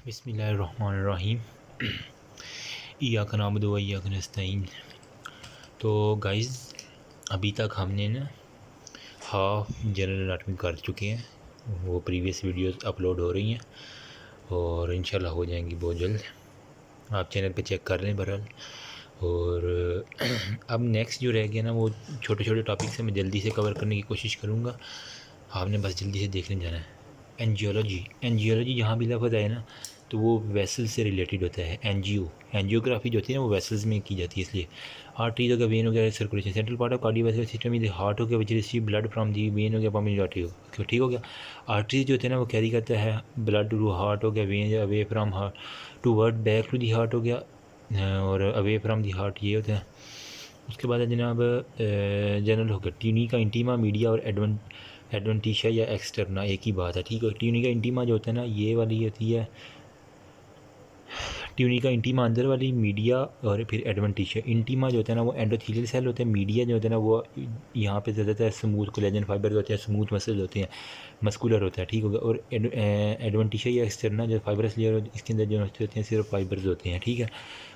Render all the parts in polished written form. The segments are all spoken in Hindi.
बिस्मिल्लाहिर्रहमानिर्रहीम। इय्याका नअबुदु व इय्याका नस्तईन। तो गाइज़, अभी तक हमने ना हाफ जनरल एनाटॉमी कर चुके हैं। वो प्रीवियस वीडियोस अपलोड हो रही हैं और इंशाल्लाह हो जाएंगी बहुत जल्द। आप चैनल पे चेक कर लें बहरहाल। और अब नेक्स्ट जो रह गया ना, वो छोटे छोटे टॉपिक से मैं जल्दी से कवर करने की कोशिश करूँगा। आपने बस जल्दी से देखने जाना है। एनजियोलॉजी जहाँ भी लफ्ज़ आए ना, तो वो वेसल से रिलेटेड होता है। एनजियोग्राफी जो होती है ना, वो वेसल्स में की जाती है। इसलिए आर्टरीज हो गया, वेन हो गया, circulation central part of cardiovascular system is heart हो गया, which receive blood from the when हो गया, पम्पिंग आर्टरी हो, ठीक हो गया। आर्टरीज जो होते हैं ना, वो कैरी करता है ब्लड टू हार्ट हो गया, vein away from heart toward back to the heart हो गया, और अवे फ्राम दी हार्ट ये होता है। उसके बाद जनाब जनरल हो गया ट्यूनिका इंटीमा मीडिया और एडवेंटिशिया या एक्सटर्ना, एक ही बात है, ठीक है। ट्यूनिका इंटीमा जो होता है ना, ये वाली होती है ट्यूनिका इंटीमा अंदर वाली, मीडिया और फिर एडवेंटिशिया। इंटीमा जो होता है ना, वो एंडोथीलियल सेल होते हैं। मीडिया जो होता है ना, वो यहाँ पे ज़्यादातर स्मूथ कोलेजन फाइबर होते हैं, स्मूथ मसल होते हैं, मस्कुलर होता है, ठीक होगा। और एडवेंटिशिया या एक्सटर्ना जो फाइबरस लेयर, इसके अंदर जो होते हैं सिर्फ फाइबर्स होते हैं, ठीक है,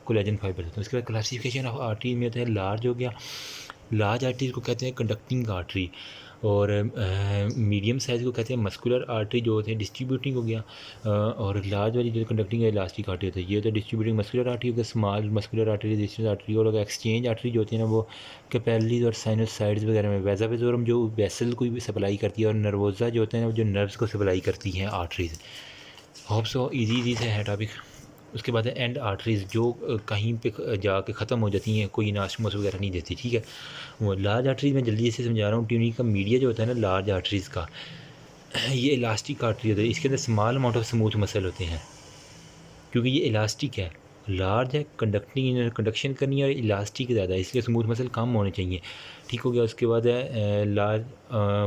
कोलेजन फाइबर होते हैं। उसके बाद क्लासिफिकेशन ऑफ आर्टरी में होता है लार्ज हो गया। लार्ज आर्टरी को कहते हैं कंडक्टिंग आर्टरी, और मीडियम साइज़ को कहते हैं मस्कुलर आर्टरी, जो होते हैं डिस्ट्रीब्यूटिंग हो गया। और लार्ज वाली जो कंडक्टिंग है इलास्टिक आर्टरी होता है, ये होता है डिस्ट्रीब्यूटिंग मस्कुलर आर्टरी हो गया। Small muscular artery, resistance artery, और एक्सचेंज आर्टरी जो होती है ना, वो कैपेलरीज और साइनोसाइड्स वगैरह में। वेजावेजोरम जो वेसल को भी सप्लाई करती है, और नर्वोजा जो होते हैं ना, जो नर्व्स को सप्लाई करती हैं आर्टरीज। होप सो ईजी से है टॉपिक। उसके बाद है एंड आर्टरीज, जो कहीं पे जाके ख़त्म हो जाती हैं, कोई नाशमोस वगैरह नहीं देती, ठीक है। वो लार्ज आर्टरीज मैं जल्दी से समझा रहा हूँ। ट्यूनिक का मीडिया जो होता है ना लार्ज आर्टरीज़ का, ये इलास्टिक आर्टरी होता है। इसके अंदर small amount of smooth muscle होते हैं, क्योंकि ये इलास्टिक है, लार्ज है, कंडक्शन करनी है, और इलास्टिक ज़्यादा है, इसलिए स्मूथ मसल कम होने चाहिए, ठीक हो गया। उसके बाद है large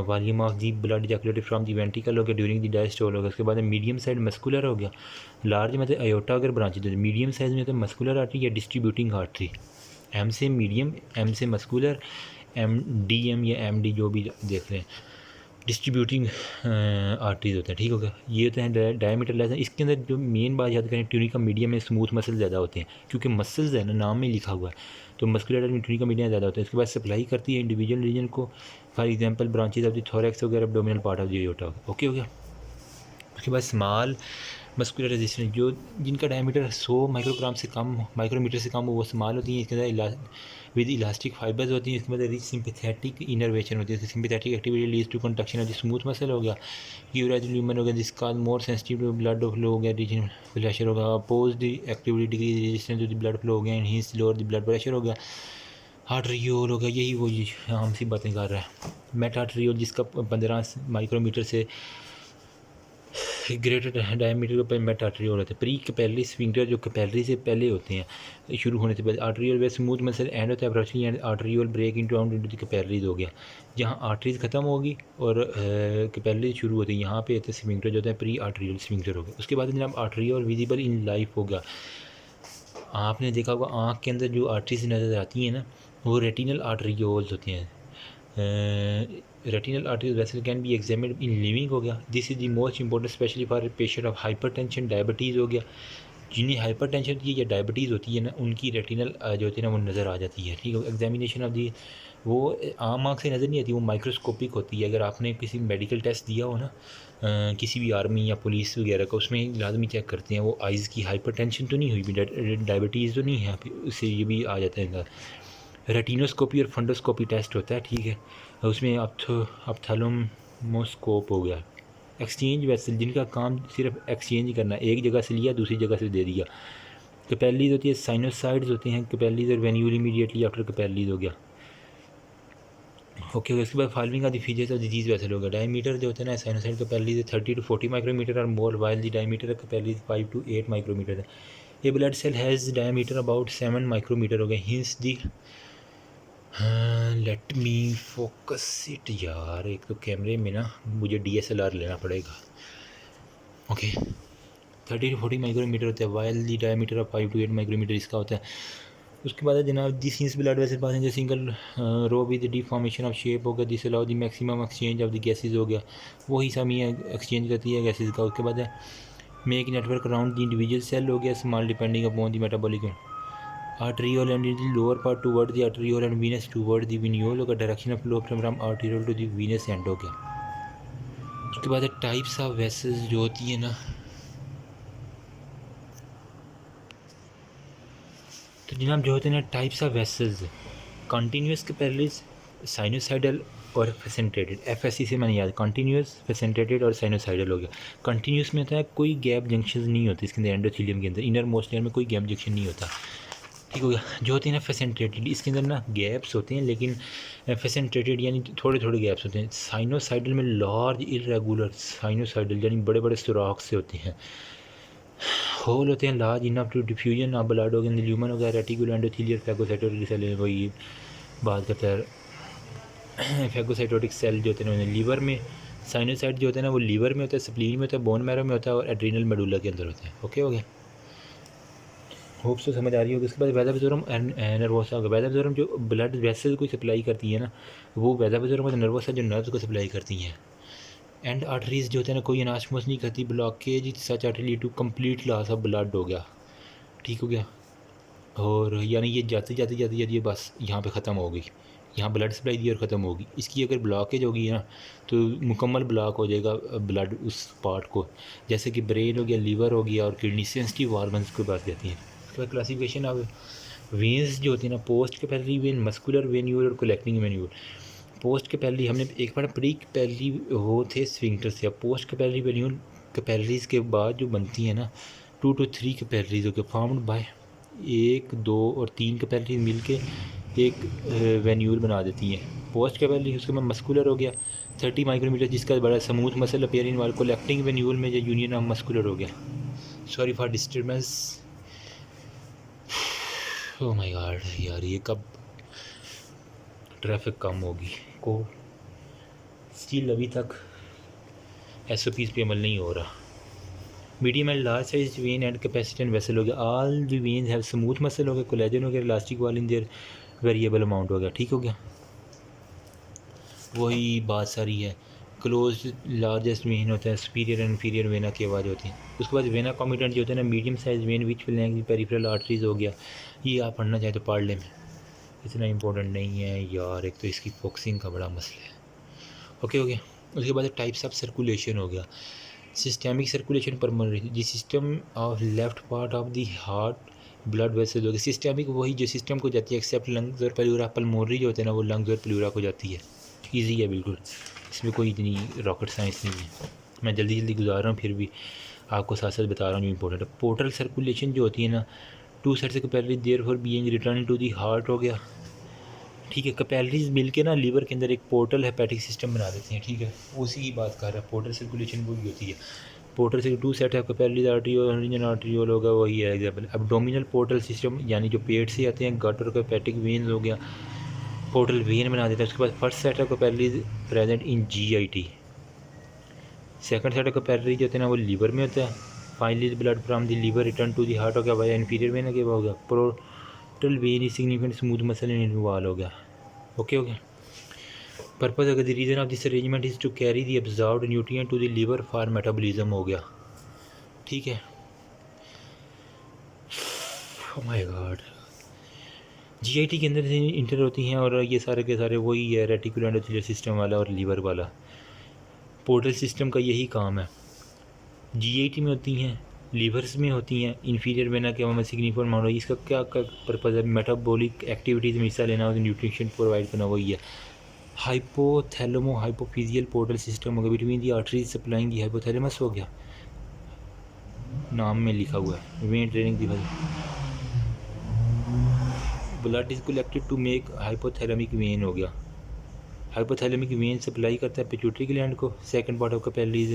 volume of the blood ejaculated from the ventricle हो गया ड्यूरिंग दी डायस्टोल हो गया। उसके बाद मीडियम साइड मस्कुलर हो गया। लार्ज में तो अयोटा अगर ब्रांचेज होती है, मीडियम साइज में तो मस्कुलर आर्टरी या डिस्ट्रीब्यूटिंग आर्टरी। एम से मीडियम, एम से मस्कुलर, एम या एम डी जो भी देख रहे हैं, डिस्ट्रीब्यूटिंग आर्टरीज होते हैं, ठीक होगा। ये होते हैं डायमीटर लेस है। इसके अंदर जो मेन बात याद करें, ट्यूनिका मीडिया में स्मूथ मसल ज़्यादा होते हैं, क्योंकि मसल्स है ना, नाम में लिखा हुआ है, तो मस्कुलर में ट्यूनिका मीडिया ज़्यादा होता है। इसके बाद सप्लाई करती है इंडिविजुअल रीजन को, for example branches of the thorax वगैरह, abdominal part of the aorta, okay हो गया। उसके बाद स्मॉल मस्कुलर रेजिस्टेंस, जो जिनका डायमीटर 100 माइक्रोग्राम से कम, माइक्रोमीटर से कम हो, वो स्मॉल होती हैं। इसके अंदर विद इलास्टिक फाइबर्स होती हैं। इसके बाद रिच सिंपैथेटिक इनर्वेशन होती है। Sympathetic activity leads to conduction of the smooth muscle हो गया। यूराइल ल्यूमन हो गया, जिस cause more sensitive to blood flow हो गया, रीजन प्रेशर होगा। Oppose the activity decrease resistance to the blood flow हो गया, enhance lower the blood pressure हो गया। आर्टरियोल हो गया, यही वो आम सी बातें कर रहा है। मेटा आर्टरियोल जिसका 15 माइक्रोमीटर से ग्रेटर डायमीटर पर मेट आर्टरियोल होते हैं। प्री कैपेलरी स्फिंक्टर जो कैपेलरी से पहले होते हैं, शुरू होने से पहले। Arteriole way smooth muscle end होता है approaching, end arteriole break into out into the capillaries हो गया, जहाँ आर्टरीज खत्म होगी और कैपेलरी शुरू होती है, यहाँ पे होते हैं स्फिंक्टर जो होता है प्री आर्टरियोल स्फिंक्टर हो गया। उसके बाद जनाब आर्टरियोल विजिबल इन लाइफ हो गया। आपने देखा होगा आँख के अंदर जो आर्टरीज नज़र आती हैं ना, वो रेटिनल आर्टरियोल्स होती हैं। Retinal artery vessel can be examined in living हो गया। This is the most important specially for patient of hypertension, diabetes हो गया। जिन्हें हाइपरटेंशन होती है या डायबिटीज़ होती है ना, उनकी रेटिनल जो होती है ना, वो नज़र आ जाती है, ठीक है। एग्जामिनेशन ऑफ दी, वो आम आँख से नज़र नहीं आती, वो माइक्रोस्कोपिक होती है। अगर आपने किसी मेडिकल टेस्ट दिया हो ना, किसी भी आर्मी या पुलिस वगैरह का, उसमें लाजमी चेक करते हैं वो आइज़ की हाइपरटेंशन तो नहीं हुई, डायबिटीज़ तो नहीं है, उससे ये भी आ जाता है। रेटिनोस्कोपी और फंडोस्कोपी टेस्ट होता है, ठीक है। उसमें अप्थेलोमोस्कोप हो गया। एक्सचेंज वेसल, जिनका काम सिर्फ एक्सचेंज करना है, एक जगह से लिया दूसरी जगह से दे दिया। कैपेलरीज होती है, साइनोसाइड्स होते हैं कैपेलरीज, और वेन्यूल इमीडिएटली आफ्टर कैपेलरीज हो गया, ओके। उसके बाद following are the features of disease vessel हो गया। डायमीटर जो होता है ना साइनोसाइड कैपेलरीज 30 to 40 माइक्रोमीटर और more, while the diameter of capillaries 5 to 8 micrometre है। ये blood cell has diameter about 7 micrometre हो गया। Hence the let me focus it यार, एक तो कैमरे में ना मुझे DSLR लेना पड़ेगा, ओके। 30 to 40 माइक्रोमीटर होता है, while the diameter of 5 to 8 micrometre इसका होता है। उसके बाद जनाब this is blood vessel passing the single row with deformation of shape हो गया। This allow the maximum exchange of the gases हो गया, वही सब ये एक्सचेंज करती है गैसेज का। उसके बाद है make network around the individual cell हो गया, small depending upon the metabolic arteriole end the lower part toward the arteriole end venous toward the venule होगा, direction of flow from arteriole to the venous end हो गया। उसके बाद टाइप्स ऑफ वेसल्स जो होती है ना, तो जनाब जो होते हैं ना types of vessels, continuous capillaries, sinusoidal और फेसेंट्रेटेड। एफएससी से मैंने याद, कॉन्टीन्यूस, फेसेंट्रेटेड और साइनोसाइडल हो गया। कॉन्टीन्यूस में होता है कोई गैप जंक्शन नहीं होती इसके अंदर, एंडोथेलियम के अंदर इनर मोस्ट लेयर में कोई गैप जंक्शन नहीं होता, ठीक हो गया। जो होती है ना फेसेंट्रेटेड, इसके अंदर ना गैप्स होते हैं, लेकिन फेसेंट्रेटेड यानी थोड़े थोड़े गैप्स होते हैं। साइनोसाइडल में लार्ज इरेगुलर साइनोसाइडल यानी बड़े बड़े सुराख से होते हैं। होल होते हैं large enough to diffusion of blood हो गया, ल्यूमन हो गया, रेटिकुलर एंडोथेलियल फैगोसाइटोटिक सेल, वही बात करता है। फैगोसाइटोटिक सेल जो होते हैं लीवर में, साइनोसाइड जो होते हैं ना वो लीवर में होता है, स्प्लीन में होता है, बोन मैरो में होता है और एड्रीनल मेडुला के अंदर होता है। ओके हो गया, होप से समझ आ रही होगी। उसके बाद वैदा बजोरम नर्वोसा होगा। वैदा बजोरम जो ब्लड वेसल को सप्लाई करती है ना, वो वैदा बजोरम नर्वोसा जो नर्व्स को सप्लाई करती हैं। एंड आर्टरीज जो होते हैं ना कोई अनाशमोस नहीं करती, blockage such artery lead to complete loss of blood हो गया, ठीक हो गया। और यानी ये जाते जाते जाते जाते ये बस यहाँ पे ख़त्म हो गई, यहाँ ब्लड सप्लाई दी और ख़त्म होगी। इसकी अगर ब्लॉकेज होगी ना तो मुकम्मल ब्लॉक हो जाएगा ब्लड उस पार्ट को, जैसे कि ब्रेन हो गया, लीवर हो गया और किडनी, सेंसिटिव ऑर्गन्स को बात जाती है। उसके बाद क्लासिफिकेशन ऑफ वेन्स जो होती है ना, post capillary when, muscular venule और कलेक्टिंग वेन्यूल। पोस्ट कैपिलरी हमने एक बार प्री कैपिलरी वो थे स्फिंक्टर से, अब पोस्ट कैपिलरी वेन्यूल कैपिलरीज के बाद जो बनती है ना 2 to 3 कैपिलरीज हो गया, फॉर्म्ड बाय 1, 2 और 3 कैपिलरीज मिल के एक वेन्यूल बना देती हैं पोस्ट कैपिलरी। उसके बाद मस्कुलर हो गया 30 माइक्रोमीटर, जिसका बड़ा स्मूथ मसल अपेयरिंग वाले। कलेक्टिंग वेन्यूल में जो यूनियन ऑफ मस्कुलर हो गया। Sorry for disturbance, oh my God यार ये कब ट्रैफिक कम होगी। को स्टिल अभी तक SOPs पे अमल नहीं हो रहा। Medium and large size when and capacitant vessel हो गया। All the veins have smooth muscle हो गया, कोलेजन हो गया, elastic wall in their variable amount हो गया, ठीक हो गया। वही बात सारी है। क्लोज लार्जेस्ट वेन होता है, सुपीरियर एंड इन्फीरियर वेना की आवाज़ होती है। उसके बाद वेना कॉमिटेंट जो होता है ना, medium size vein which fill peripheral arteries हो गया। ये आप पढ़ना चाहें तो पढ़ लें, इतना इंपॉर्टेंट नहीं है यार, एक तो इसकी फोकसिंग का बड़ा मसला है। ओके हो गया। उसके बाद टाइप्स ऑफ सर्कुलेशन हो गया। Systemic circulation permanent, the system of left part of the heart blood vessel हो गया। सिस्टमिक वही जो सिस्टम को जाती है, एक्सेप्ट लंग्स और प्लूरा। पल्मोनरी जो होते हैं ना वो लंग्स और प्लूरा को जाती है। ईजी है बिल्कुल, इसमें कोई इतनी रॉकेट साइंस नहीं है। मैं जल्दी जल्दी गुजार रहा हूँ, फिर भी आपको साथ साथ बता रहा हूँ जो इंपॉर्टेंट है। पोर्टल सर्कुलेशन जो होती है ना, 2 साइड से capillary therefore being return to the heart हो गया, ठीक है। कैपिलरीज मिल के ना लीवर के अंदर एक पोर्टल हेपेटिक सिस्टम बना देती हैं, ठीक है। उसी की बात कर रहा है, पोर्टल सर्कुलेशन वही होती है। पोर्टल से 2 सेट है कैपिलरीज, आर्टरियोल, रीजन आर्टरियोल होगा, वही है एग्जाम्पल। एब्डोमिनल पोर्टल सिस्टम यानी जो पेट से आते हैं, गट और कैपेटिक वेन्स हो गया, पोर्टल वेन बना देता है। उसके बाद first set of capillaries present in GIT। Second set of capillary जो होते हैं ना वो लीवर में होता है। Finally blood from the liver return to the heart हो गया, वाया इन्फीरियर वेन के हो गया। Portal vein is significant smooth muscle involve हो गया। ओके हो गया। पर्पज अगर the reason of this arrangement is to carry the absorbed nutrient to the liver for metabolism हो गया, ठीक है। ओह माय गॉड, GIT के अंदर से इंटर होती हैं और ये सारे के सारे वही है, रेटिकुलर एंडोथेलियल सिस्टम वाला और लीवर वाला। पोर्टल सिस्टम का यही काम है। GIT में होती हैं, लीवर्स में होती हैं, इन्फीरियर वेना के में सिग्निफिकेंट अमाउंट है। इसका क्या पर्पज़ है? मेटाबॉलिक एक्टिविटीज़ में हिस्सा लेना और न्यूट्रिशन प्रोवाइड करना, वही है। हाइपोथैलेमो हाइपोफिजियल पोर्टल सिस्टम हो गया, between the arteries supplying the hypothalamus हो गया, नाम में लिखा हुआ है। Vein draining the blood is collected to make hypothalamic vein हो गया। हाइपोथैलेमिक वेन सप्लाई करता है पिट्यूटरी ग्लैंड को। Second part of capillaries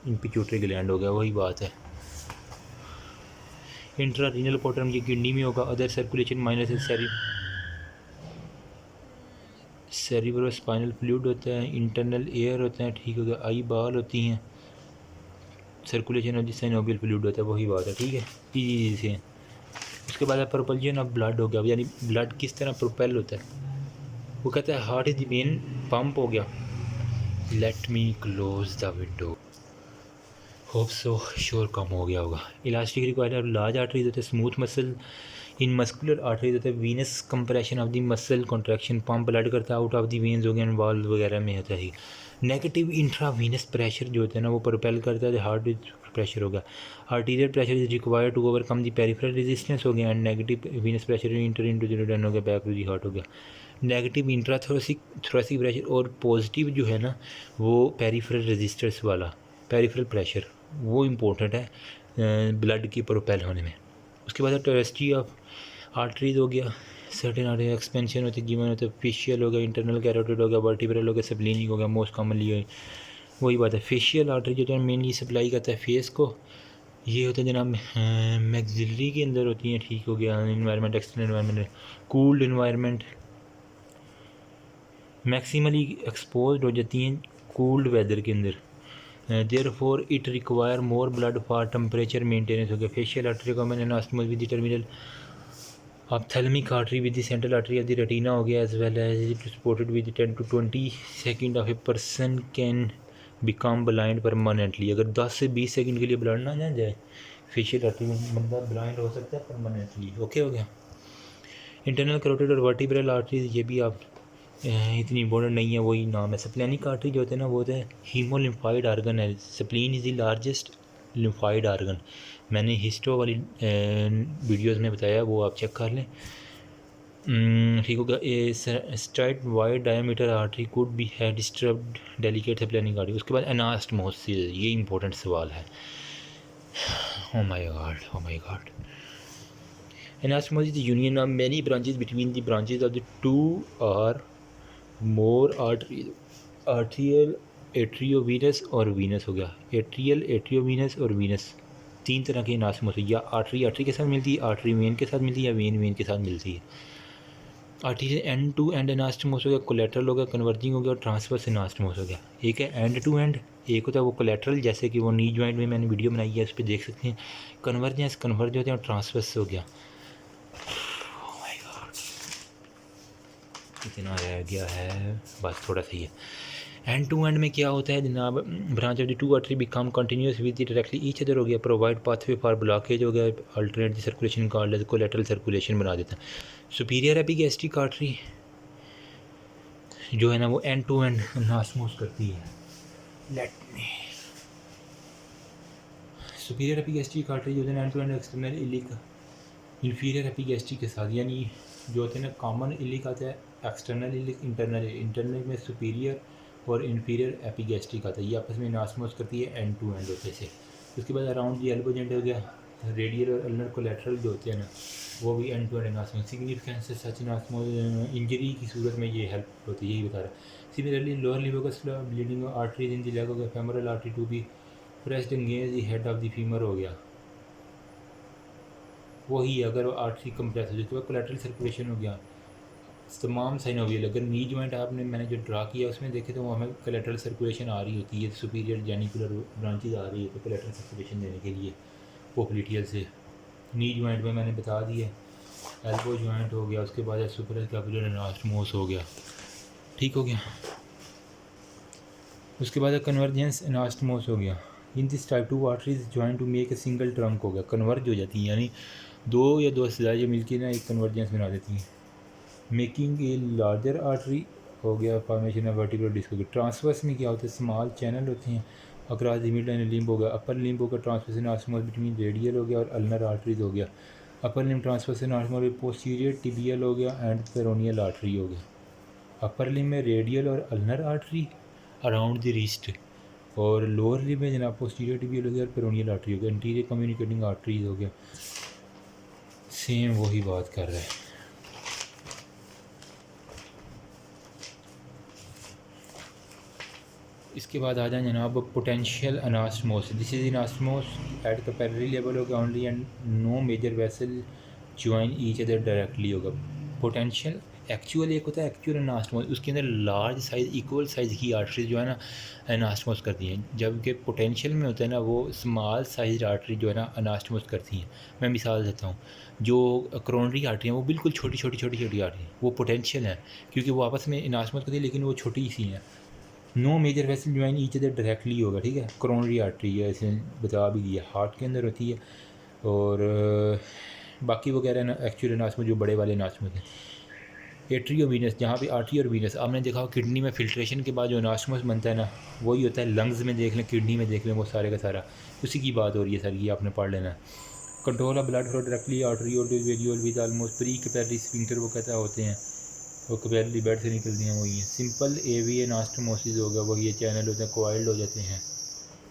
in pituitary gland हो गया, वही बात है। इंट्रा रीनल पोर्टल ये किडनी में होगा। Other circulation minus cerebrospinal fluid होता है, इंटरनल एयर होता है, ठीक हो गया। आई बाल होती हैं, circulation of the synovial fluid होता है, वही बात है, ठीक है, इजी से। उसके बाद प्रोपल्जन ऑफ ब्लड हो गया, यानी ब्लड किस तरह प्रोपेल होता है। वो कहता है heart is the main pump हो गया। Let me close the window. Hope so sure come हो गया होगा। इलास्टिक रिक्वायर्ड लार्ज आर्टरीज होते हैं, smooth muscle in muscular arteries होते हैं, venous compression of the muscle contraction, pump blood करता है आउट ऑफ द वेन्स हो गया, वाल्व वगैरह में होता है। नेगेटिव इंट्रावीनस प्रेशर जो होता है ना वो प्रोपेल करता है हार्ट प्रेशर होगा। Arterial pressure is required to overcome the peripheral resistance हो गया, and negative venous pressure enter into the return हो गया बैक टू दी हार्ट हो गया। नेगेटिव इंट्राथोरेसिक थोरेसिक प्रेशर और पॉजिटिव जो है ना वो पेरिफेरल रेजिस्टेंस वाला पेरिफेरल प्रेशर वो इम्पोर्टेंट है ब्लड की प्रोपेल होने में। उसके बाद टेरेस्ट्री ऑफ आर्टरीज हो गया, सर्टेन आर्टरी एक्सपेंशन होती है, गिवन होता है, फेशियल हो गया, इंटरनल कैरोटिड हो गया, वर्टिब्रल हो गया, स्प्लीनिक हो गया, मोस्ट कॉमनली वही बात है। फेशियल आर्टरी जो है मेनली सप्लाई करता है फेस को, ये होता है जनाब मैक्सिलरी के अंदर होती हैं, ठीक हो गया। Environment external environment, cooled environment maximally expose हो जाती हैं कूल्ड वेदर के अंदर, therefore it require more blood for temperature maintenance हो गया। फेशियल आर्टरी को मैंने anastomose with terminal ophthalmic artery with the central artery of the retina हो गया, as well as it supported with 10 to 20 second of a person can become blind permanently. अगर 10 से 20 सेकंड के लिए ब्लड ना जाए फेशियल आर्टरी में बंदा ब्लाइंड हो सकता है परमानेंटली। ओके हो गया। इंटरनल कैरोटिड और वर्टिब्रल आर्टरीज ये भी आप इतनी इंपॉर्टेंट नहीं है, वही नाम है। स्प्लेनिक आर्टरी जो होते हैं ना वो होते हैं हीमोलिम्फाइड आर्गन है। Spleen is the largest lymphoid organ, मैंने हिस्टो वाली वीडियोस में बताया, वो आप चेक कर लें, ठीक होगा। A straight wide diameter artery could be है डिस्टर्ब्ड डेलिकेट स्प्लेनिक आर्टरी। उसके बाद एनास्टमोसिस, ये इंपॉर्टेंट सवाल है। Oh my god, oh my god. Anastomosis is the union of many branches between the branches of the two और मोर आर्ट्रियल एट्रियोवीनस और वीनस हो गया। एट्रियल एट्रियोवीनस और वीनस तीन तरह के एनास्टमोसिस, या आर्टरी के साथ मिलती है, आर्टरी वेन के साथ मिलती है, या वेन के साथ मिलती है। Artery end to end anastomose हो गया, कोलेट्रल हो गया, कन्वर्जिंग हो गया, और ट्रांसवर्स एनास्टमोस हो गया। एक है एंड टू एंड, एक होता है वो कोलेट्रल, जैसे कि वो नी जॉइंट में मैंने वीडियो बनाई है उस पर देख सकते हैं। कन्वर्जेंस कन्वर्ज होते हैं, और ट्रांसवर्स हो गया। इतना रह गया है बस, थोड़ा सा ही है। एंड टू एंड में क्या होता है जनाब, branch of the to artery become continuous with directly each other हो गया, प्रोवाइड पाथवे फॉर ब्लॉकेज हो गया, alternate the circulation called collateral circulation बना देता है। सुपीरियर एपिगैस्ट्रिक आर्टरी जो है ना वो एंड टू एंड एनास्टमोस करती है। Let me superior epigastric artery जो है ना end to end external iliac inferior epigastric के साथ, यानी जो होते हैं ना कॉमन इलिक आता है, एक्सटर्नल इलिक, इंटरनल में सुपीरियर और इन्फीरियर एपिगैस्ट्रिक आता है, ये आपस में एनास्टमोस करती है एंड टू एंड होते से। उसके बाद अराउंड दी एल्बो जॉइंट हो गया, रेडियल और अल्नर कोलेट्रल जो होते हैं ना वो भी end to end anastomose. Significance such anastomose injury की सूरत में ये हेल्प होती है, यही बता रहा है। सिमिलरली लोअर लिम्बोकस bleeding arteries in the leg हो गया, femoral artery to be pressed against the head of the femur हो गया, वही अगर आर्टरी कंप्रेस हो जाए तो कोलेट्रल सर्कुलेशन हो गया, तमाम साइन हो गई। अगर नी जॉइंट आपने मैंने जो ड्रा किया उसमें देखे तो हमें कोलेट्रल सर्कुलेशन आ रही होती है, सुपीरियर जेनिकुलर ब्रांचेज आ रही है तो कोलेट्रल सर्कुलेशन देने के लिए पोप्लिटियल से। नी जॉइंट में मैंने बता दिया, एल्बो जॉइंट हो गया, उसके बाद सुपर कैपुलर एनास्टमोस हो गया, ठीक हो गया। उसके बाद कन्वर्जेंस एनास्टमोस हो गया। In this type two arteries joint to make a single trunk हो गया, कन्वर्ज हो जाती हैं, यानी दो या दो से ज़्यादा मिलकर ना एक कन्वर्जेंस बना देती हैं। मेकिंग ए लार्जर आर्टरी हो गया, फॉर्मेशन ऑफ वर्टिब्रल डिस्क हो गया। ट्रांसवर्स में क्या होता है, स्मॉल चैनल होते हैं across the mid and limb हो गया। अपर लिम्ब हो गया ट्रांसवर्स एनास्टमोस बिटवीन रेडियल हो गया और अल्नर आर्टरीज हो गया। Upper limb transverse anastomoses posterior tibial हो गया एंड पेरोनियल आर्टरी हो गया। अपर लिम्ब में रेडियल और ulnar artery around the wrist, और लोअर लिम्ब में जनाब पोस्टीरियर टिबियल हो गया और पेरोनियल आर्टरी हो गया। इंटीरियर कम्युनिकेटिंग आर्टरीज हो गया, सेम वही बात कर रहा है। इसके बाद आ जाए जनाब potential anastomose. This is anastomose at capillary level होगा only and no major vessel join each other directly होगा। पोटेंशियल एक्चुअल एक होता है एक्चुअल एनास्टमोस, उसके अंदर लार्ज साइज़ इक्वल साइज़ की आर्टरीज जो है ना एनास्टमोस करती हैं, जबकि पोटेंशियल में होता है ना वो स्मॉल साइज आर्टरी जो है ना एनास्टमोस करती हैं। मैं मिसाल देता हूँ, जो करोनरी आर्टरी हैं वो बिल्कुल छोटी आर्टरी वो पोटेंशियल है, क्योंकि वो आपस में एनास्टमोस करती है लेकिन वो छोटी सी हैं। No major vessel join each other directly होगा, ठीक है। कोरोनरी आर्टरी है, इसे बता भी दिया, हार्ट के अंदर होती है। और बाकी वगैरह ना एक्चुअल अनासमस जो बड़े वाले अनासमस हैं। एट्री और वीनस, जहाँ पे आर्टरी और वीनस, आपने देखा हो किडनी में फिल्ट्रेशन के बाद जो अनासमस बनता है ना, वही होता है। लंग्स में देख लें, किडनी में देख लें, वो सारे का सारा उसी की बात हो रही है सर, ये आपने पढ़ लेना। Control of blood flow directly artery और वेरियोल with almost precapillary sphincter वो कहता होते हैं, वो कैपिलरी बेड से निकलती हैं, वही है। सिंपल एवी एनास्टोमोसिस होगा, वही है। चैनल होते हैं, कोइल्ड हो जाते हैं,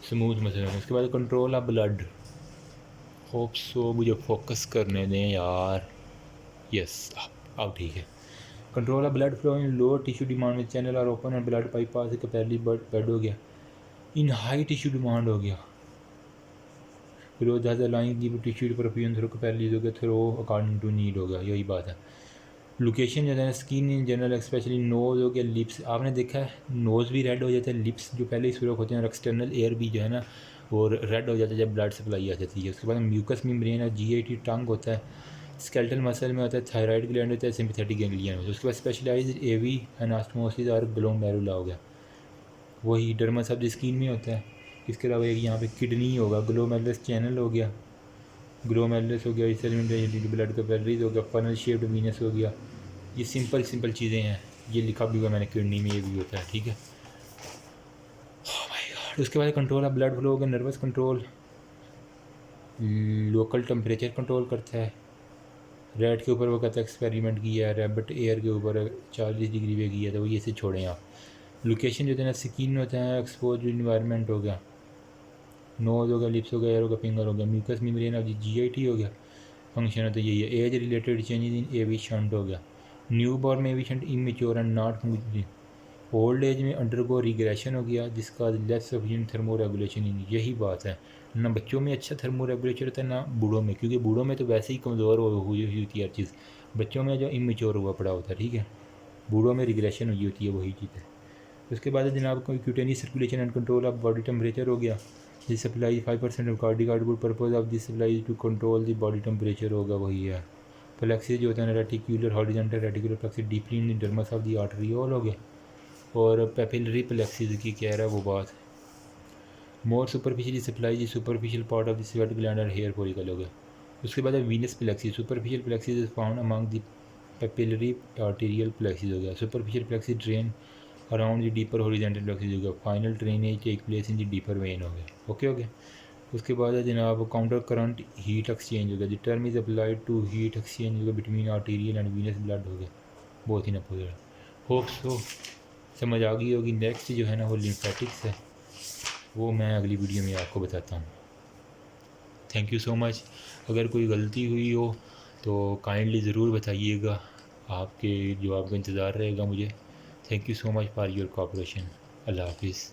स्मूथ मसल होते हैं। उसके बाद control of blood, hope so मुझे फोकस करने दें यार, यस अब ठीक है। Control of blood flow in lower tissue demand में चैनल और ओपन एंड ब्लड बाईपास से कैपिलरी बेड हो गया। इन हाई टिश्यू डिमांड हो गया, फिर लाइन दी टिश्यू परफ्यूजन थ्रू कैपिलरीज हो गया, थ्रो अकॉर्डिंग टू नीड होगा, यही बात है। लोकेशन जो है ना, skin in general specially nose हो गया, लिप्स, आपने देखा है नोज़ भी रेड हो जाता है, लिप्स जो पहले ही सुरख होते हैं, और एक्सटर्नल एयर भी जो है ना वो रेड हो जाता है जब ब्लड सप्लाई आ जाती है। उसके बाद म्यूकस मेम्ब्रेन और जीआईटी टंग होता है, स्केलेटल मसल में होता है, थायराइड ग्लैंड होता है, सिंपैथेटिक गैंग्लियन होता है। उसके बाद स्पेशलाइज्ड एवी एनास्टोमोसिस और ग्लोमेरुला हो गया, वही डर्मस ऑफ द स्किन में होता है। इसके अलावा एक यहाँ पे किडनी होगा, ग्लोमेरुलस चैनल हो गया, ग्लोमेरुलस हो गया, इस ब्लड कैपिलरीज हो गया, फनल शेप्ड वीनस हो गया। ये सिंपल चीज़ें हैं, ये लिखा भी हुआ मैंने, किडनी में ये भी होता है, ठीक है। Oh my God. उसके बाद कंट्रोल ऑफ ब्लड फ्लो हो गया, nervous control, local temperature control करता है। रेड के ऊपर वो कहता है एक्सपेरिमेंट किया है, रैबिट एयर के ऊपर 40 डिग्री पे किया था, वो ये से छोड़ें आप। लोकेशन जो है ना, स्किन होता है, एक्सपोज इन्वायरमेंट हो गया, नोज हो गया, लिप्स हो गया, एयर हो गया, फिंगर हो गया, म्यूकस मेम्ब्रेन ऑफ जीआईटी हो गया। फंक्शन होता है यही है। Age related changes in AV shunt हो गया, न्यू बॉर्न में AV shunt immature and not. Old age में अंडरगो रिग्रेशन हो गया, जिसका less sufficient thermoregulation in, यही बात है। ना बच्चों में अच्छा थर्मो रेगुलेशन होता है, ना बूढ़ों में, क्योंकि बूढ़ों में तो वैसे ही कमज़ोर हुई होती है हर चीज़, बच्चों में जो इमेच्योर हुआ पड़ा होता है, ठीक है। बूढ़ों में रिग्रेशन हुई होती है, वही चीज़ है। उसके बाद जनाब को cutaneous circulation and control of body temperature हो गया, this supply 5% of cardiac output, purpose of this supply to control the body temperature होगा, वही है। प्लेक्सिस जो होता है reticular horizontal reticular plexus deeply in dermis of the arteriole हो गया। और पेपिलरी प्लेक्सिस की कह रहा है वो बात, more superficially supply the superficial part of the sweat gland और हेयर फॉलिकल हो गया। उसके बाद venous plexus, superficial plexus is found among the papillary arterial plexus हो गया। Superficial plexus drain around the deeper horizontal plexus हो गया। Final drainage take place in the deeper vein हो गया, ओके हो गया। उसके बाद जनाब काउंटर करंट हीट एक्सचेंज हो गया, the term is applied to heat exchange हो गया between arterial and venous blood हो गया, बहुत ही नपोज। होप सो समझ आ गई होगी। नेक्स्ट जो है ना वो लिम्फेटिक्स है, वो मैं अगली वीडियो में आपको बताता हूँ। Thank you so much. अगर कोई गलती हुई हो तो काइंडली ज़रूर बताइएगा, आपके जवाब का इंतज़ार रहेगा मुझे। Thank you so much for your cooperation. Allah हाफिज़।